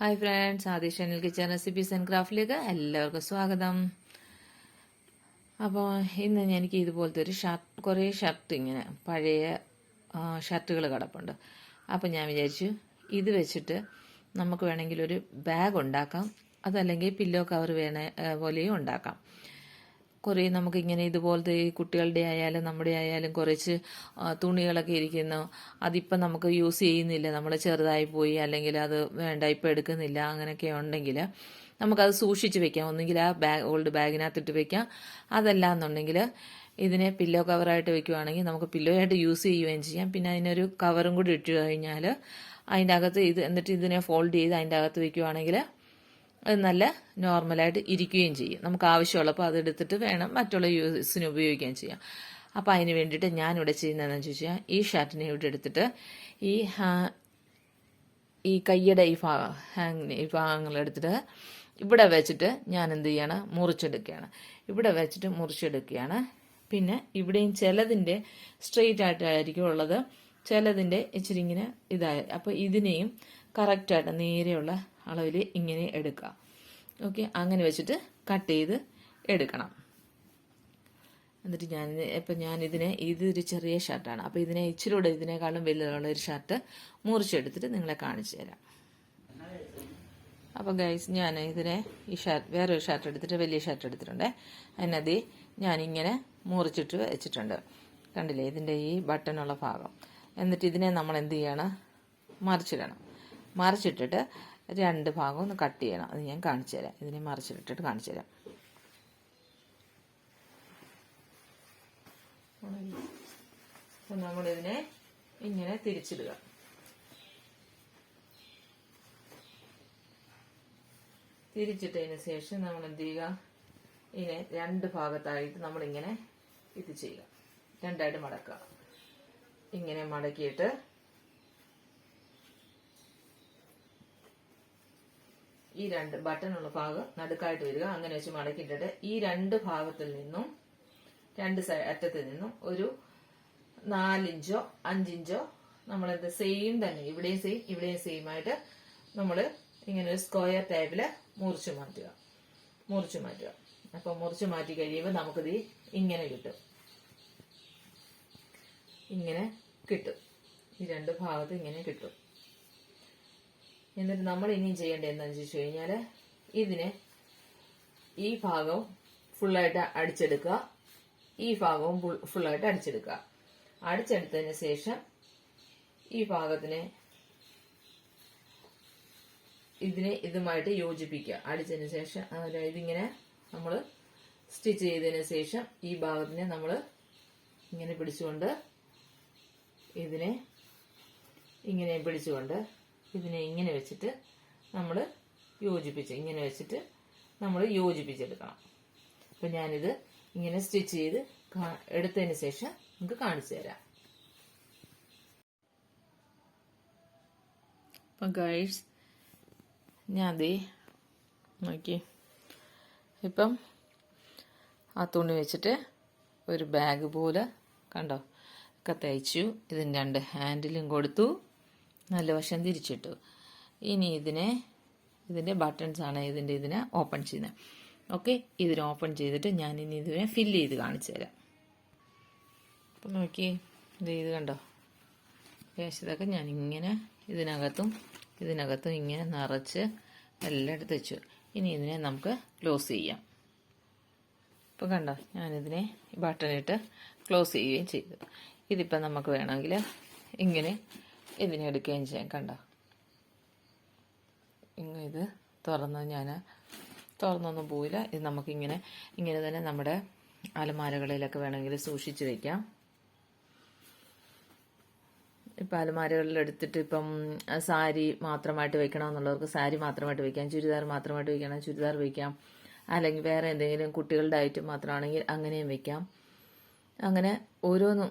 Hi friends, Aadish channel kitchen recipes and ക്രാഫ്റ്റിലേക്ക് എല്ലാവർക്കും സ്വാഗതം. അപ്പോൾ ഇന്ന് എനിക്ക് ഇതുപോലത്തെ ഒരു കുറേ ഷർട്ട് ഇങ്ങനെ പഴയ ഷർട്ടുകൾ കിടപ്പുണ്ട്. അപ്പോൾ ഞാൻ വിചാരിച്ചു ഇത് വെച്ചിട്ട് നമുക്ക് വേണമെങ്കിൽ ഒരു ബാഗ് ഉണ്ടാക്കാം, അതല്ലെങ്കിൽ പില്ലോ കവർ പോലെയും ഉണ്ടാക്കാം. കുറേ നമുക്കിങ്ങനെ ഇതുപോലത്തെ ഈ കുട്ടികളുടെ ആയാലും നമ്മുടെ ആയാലും കുറച്ച് തുണികളൊക്കെ ഇരിക്കുന്നു, അതിപ്പം നമുക്ക് യൂസ് ചെയ്യുന്നില്ല, നമ്മൾ ചെറുതായി പോയി, അല്ലെങ്കിൽ അത് വേണ്ട ഇപ്പം എടുക്കുന്നില്ല, അങ്ങനെയൊക്കെ ഉണ്ടെങ്കിൽ നമുക്കത് സൂക്ഷിച്ച് വെക്കാം. ഒന്നുകിൽ ആ ഓൾഡ് ബാഗിനകത്തിട്ട് വെക്കാം, അതല്ല എന്നുണ്ടെങ്കിൽ ഇതിനെ പില്ലോ കവറായിട്ട് വെക്കുവാണെങ്കിൽ നമുക്ക് പില്ലോ ആയിട്ട് യൂസ് ചെയ്യുകയും ചെയ്യാം. പിന്നെ അതിനൊരു കവറും കൂടി ഇട്ട് കഴിഞ്ഞാൽ അതിൻ്റെ അകത്ത് എന്നിട്ട് ഇതിനെ ഫോൾഡ് ചെയ്ത് അതിൻ്റെ അകത്ത് വെക്കുവാണെങ്കിൽ അത് നല്ല നോർമലായിട്ട് ഇരിക്കുകയും ചെയ്യും. നമുക്ക് ആവശ്യമുള്ളപ്പോൾ അതെടുത്തിട്ട് വേണം മറ്റുള്ള യൂസിന് ഉപയോഗിക്കുകയും ചെയ്യാം. അപ്പോൾ അതിന് വേണ്ടിയിട്ട് ഞാനിവിടെ ചെയ്യുന്നതെന്ന് ചോദിച്ചാൽ ഈ ഷർട്ടിനെ ഇവിടെ എടുത്തിട്ട് ഈ കയ്യുടെ ഈ ഭാഗങ്ങളെടുത്തിട്ട് ഇവിടെ വെച്ചിട്ട് ഞാൻ എന്ത് ചെയ്യണം, മുറിച്ചെടുക്കുകയാണ്. ഇവിടെ വെച്ചിട്ട് മുറിച്ചെടുക്കുകയാണ്. പിന്നെ ഇവിടെയും ചിലതിൻ്റെ സ്ട്രെയിറ്റ് ആയിട്ടായിരിക്കും ഉള്ളത്, ചിലതിൻ്റെ ഇച്ചിരി ഇങ്ങനെ അപ്പോൾ ഇതിനെയും കറക്റ്റായിട്ട് നേരെയുള്ള അളവിൽ ഇങ്ങനെ എടുക്കുക. ഓക്കെ, അങ്ങനെ വെച്ചിട്ട് കട്ട് ചെയ്ത് എടുക്കണം. എന്നിട്ട് ഇതൊരു ചെറിയ ഷർട്ടാണ്, അപ്പോൾ ഇച്ചിരൂടെ ഇതിനേക്കാളും വലുതുള്ള ഒരു ഷർട്ട് മുറിച്ചെടുത്തിട്ട് നിങ്ങളെ കാണിച്ചു തരാം. അപ്പോൾ ഗൈസ്, ഞാൻ ഈ ഷർട്ട് വേറൊരു ഷർട്ട് എടുത്തിട്ട് വലിയ ഷർട്ട് എടുത്തിട്ടുണ്ട്. അതിനകത്ത് ഞാനിങ്ങനെ മുറിച്ചിട്ട് വെച്ചിട്ടുണ്ട്. കണ്ടില്ലേ, ഇതിൻ്റെ ഈ ബട്ടണുള്ള ഭാഗം. എന്നിട്ട് ഇതിനെ നമ്മൾ എന്ത് ചെയ്യണം, മറിച്ചിടണം. മറിച്ചിട്ടിട്ട് രണ്ട് ഭാഗം ഒന്ന് കട്ട് ചെയ്യണം. അത് ഞാൻ കാണിച്ചു തരാം. ഇതിനെ മറിച്ചിട്ടിട്ട് കാണിച്ചു തരാം. അപ്പം നമ്മളിതിനെ ഇങ്ങനെ തിരിച്ചിടുക. തിരിച്ചിട്ടതിന് ശേഷം നമ്മൾ എന്ത് ചെയ്യുക, ഇതിനെ രണ്ട് ഭാഗത്തായിട്ട് നമ്മളിങ്ങനെ ഇത് ചെയ്യുക, രണ്ടായിട്ട് മടക്കുക. ഇങ്ങനെ മടക്കിയിട്ട് ഈ രണ്ട് ബട്ടണുള്ള ഭാഗം നടുക്കായിട്ട് വരിക. അങ്ങനെ വെച്ച് മടക്കിയിട്ടിട്ട് ഈ രണ്ട് ഭാഗത്തിൽ നിന്നും രണ്ട് അറ്റത്തിൽ നിന്നും ഒരു 4 ഇഞ്ചോ 5 ഇഞ്ചോ നമ്മളെന്ത് സെയിം തന്നെ, ഇവിടെയും സെയിം ആയിട്ട് നമ്മൾ ഇങ്ങനെ ഒരു സ്ക്വയർ ടൈപ്പില് മുറിച്ച് മാറ്റുക. അപ്പൊ മുറിച്ച് മാറ്റി കഴിയുമ്പോൾ നമുക്കിത് ഇങ്ങനെ കിട്ടും. ഈ രണ്ട് ഭാഗത്ത് ഇങ്ങനെ കിട്ടും. എന്നിട്ട് നമ്മൾ ഇനിയും ചെയ്യേണ്ടത് എന്താണെന്ന് ചോദിച്ചു കഴിഞ്ഞാൽ ഇതിനെ ഈ ഭാഗവും ഫുള്ളായിട്ട് അടിച്ചെടുക്കുക, ഈ ഭാഗവും ഫുള്ളായിട്ട് അടിച്ചെടുക്കുക. അടിച്ചെടുത്തതിന് ശേഷം ഈ ഭാഗത്തിനെ ഇതുമായിട്ട് യോജിപ്പിക്കുക. അടിച്ചതിന് ശേഷം ഇതിങ്ങനെ നമ്മൾ സ്റ്റിച്ച് ചെയ്തതിന് ശേഷം ഈ ഭാഗത്തിനെ നമ്മൾ ഇങ്ങനെ പിടിച്ചുകൊണ്ട് ഇതിനെ ഇങ്ങനെ വെച്ചിട്ട് നമ്മൾ യോജിപ്പിച്ചെടുക്കണം. അപ്പം ഞാനിത് ഇങ്ങനെ സ്റ്റിച്ച് ചെയ്ത് എടുത്തതിന് ശേഷം നമുക്ക് കാണിച്ചു തരാം. അപ്പം ഗൈസ്, ഞാൻ നോക്കി ഇപ്പം ആ തുണി വെച്ചിട്ട് ഒരു ബാഗ് പോലെ കണ്ടോ ഒക്കെ തയ്ച്ചു. ഇതിന് രണ്ട് ഹാൻഡിലും കൊടുത്തു, നല്ല വശം തിരിച്ചിട്ടു. ഇനി ഇതിൻ്റെ ബട്ടൺസ് ആണ് ഇതിനെ ഓപ്പൺ ചെയ്യുന്നത്. ഓക്കെ, ഇതിനെ ഓപ്പൺ ചെയ്തിട്ട് ഞാൻ ഇനി ഇതിനെ ഫില്ല് ചെയ്ത് കാണിച്ചു തരാം. അപ്പം നോക്കി, ഇത് കണ്ടോ, ഇതൊക്കെ ഞാൻ ഇങ്ങനെ ഇതിനകത്തും ഇങ്ങനെ നിറച്ച് എല്ലാം എടുത്ത് വെച്ചു. ഇനി ഇതിനെ നമുക്ക് ക്ലോസ് ചെയ്യാം. ഇപ്പം കണ്ടോ, ഞാനിതിനെ ബട്ടണിട്ട് ക്ലോസ് ചെയ്യുകയും ചെയ്തു. ഇതിപ്പം നമുക്ക് വേണമെങ്കിൽ ഇങ്ങനെ ഇതിനെ എടുക്കുകയും ചെയ്യാം. കണ്ടോ, ഇത് തുറന്നൊന്നും പോയില്ല. ഇത് നമുക്കിങ്ങനെ തന്നെ നമ്മുടെ അലമാരകളിലൊക്കെ വേണമെങ്കിൽ സൂക്ഷിച്ച് വെക്കാം. ഇപ്പം അലമാരകളിൽ എടുത്തിട്ട് ഇപ്പം സാരി മാത്രമായിട്ട് വെക്കണമെന്നുള്ളവർക്ക് സാരി മാത്രമായിട്ട് വെക്കാം, ചുരിദാർ മാത്രമായിട്ട് വെക്കണം ചുരിദാർ വെക്കാം, അല്ലെങ്കിൽ വേറെ എന്തെങ്കിലും കുട്ടികളുടെ ഐറ്റം മാത്രമാണെങ്കിൽ അങ്ങനെയും വെക്കാം. അങ്ങനെ ഓരോന്നും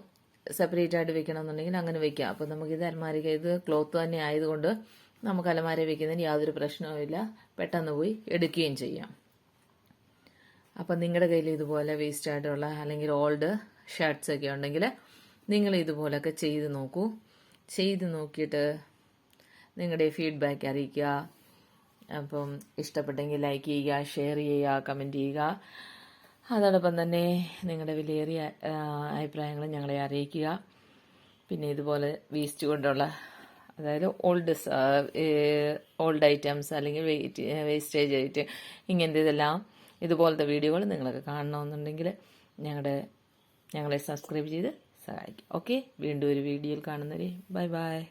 സെപ്പറേറ്റ് ആയിട്ട് വെക്കണമെന്നുണ്ടെങ്കിൽ അങ്ങനെ വെക്കാം. അപ്പോൾ നമുക്കിത് ഇത് ക്ലോത്ത് തന്നെ ആയതുകൊണ്ട് നമുക്ക് അലമാര വെക്കുന്നതിന് യാതൊരു പ്രശ്നവുമില്ല, പെട്ടെന്ന് പോയി എടുക്കുകയും ചെയ്യാം. അപ്പം നിങ്ങളുടെ കയ്യിൽ ഇതുപോലെ വേസ്റ്റ് ആയിട്ടുള്ള അല്ലെങ്കിൽ ഓൾഡ് ഷർട്ട്സ് ഒക്കെ ഉണ്ടെങ്കിൽ നിങ്ങൾ ഇതുപോലൊക്കെ ചെയ്ത് നോക്കിയിട്ട് നിങ്ങളുടെ ഫീഡ്ബാക്ക് അറിയിക്കുക. അപ്പം ഇഷ്ടപ്പെട്ടെങ്കിൽ ലൈക്ക് ചെയ്യുക, ഷെയർ ചെയ്യുക, കമൻറ്റ് ചെയ്യുക. അതോടൊപ്പം തന്നെ നിങ്ങളുടെ വിലയേറിയ അഭിപ്രായങ്ങൾ ഞങ്ങളെ അറിയിക്കുക. പിന്നെ ഇതുപോലെ വേസ്റ്റ് കൊണ്ടുള്ള, അതായത് ഓൾഡ് ഐറ്റംസ് അല്ലെങ്കിൽ വേസ്റ്റേജ് ആയിട്ട് ഇങ്ങനത്തെ ഇതെല്ലാം ഇതുപോലത്തെ വീഡിയോകൾ നിങ്ങൾക്ക് കാണണമെന്നുണ്ടെങ്കിൽ ഞങ്ങളെ സബ്സ്ക്രൈബ് ചെയ്ത് സഹായിക്കും. ഓക്കെ, വീണ്ടും ഒരു വീഡിയോയിൽ കാണുന്നവരെ ബൈ ബൈ.